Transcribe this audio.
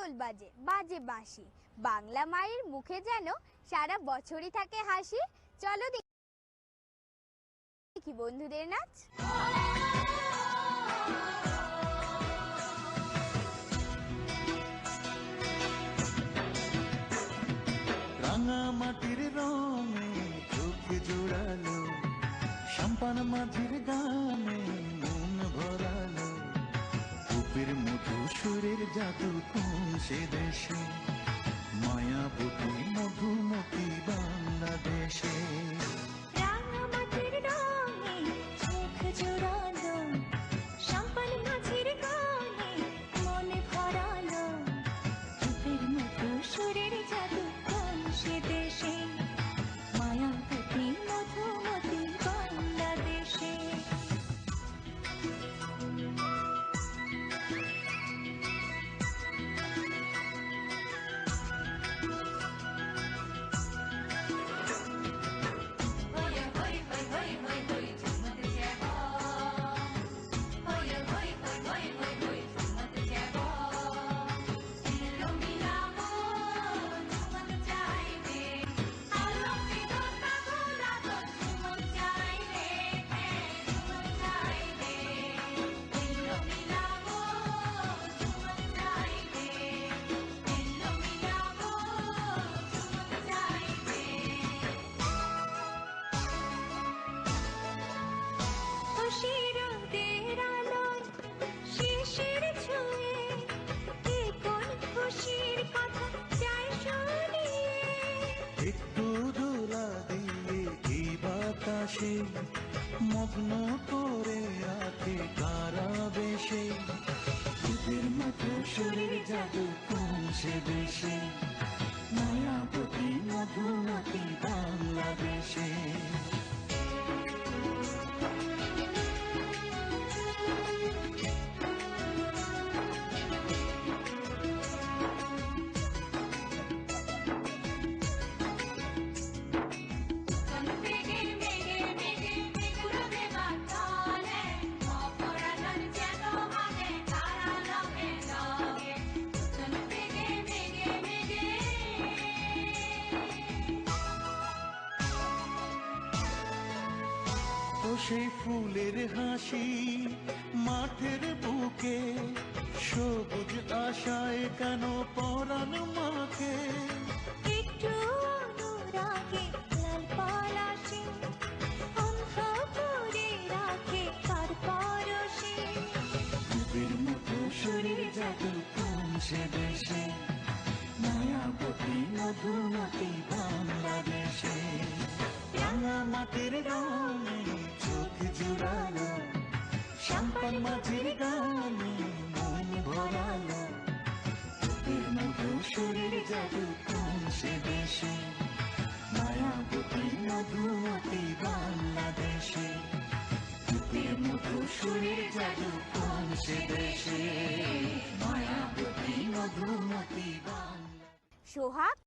ঢোল বাজে বাজে বাঁশি, বাংলা মায়ের মুখে যেন সারা বছরই থাকে হাসি। চলো দেখি বন্ধুদের নাচ। রাঙা মাটির রঙে চোখে জোড়ালো, সম্পান মাঝির গানে মন ভরালো। রূপের মধু সুরের জাদু কোন সে দেশে, মায়াবতী মধুমতি বাংলাদেশে। একটু দোলা দিয়ে এই বাতাসে মগ্ন করে রাখে কারা বেশে। রূপের মতো সুরের জাদু কোন সে দেশে, মায়াবতী মধুমতি বাংলাদেশে। সেই ফুলের হাসি মাঠের বুকে, সবুজ আশায় কেন পরাণ মাকে। একটু অনুরাগে লাল পলাশে অন্ধ করে রাখে তার পরশে। রূপের মতো সুরের জাদু কোন সে দেশে, মায়াবতী মধুমতি বাংলাদেশে। রাঙা মাটির রঙে চোখ জুড়ালো, সম্পান মাঝির গানে মন ভরালো। রূপের মতো সুরের জাদু কোন সে দেশে, মায়াবতী মধুমতি বাংলাদেশে। রূপের মতো সুরের জাদু কোন সে দেশে, মায়াবতী মধুমতি বাংলাদেশে। সোহাগ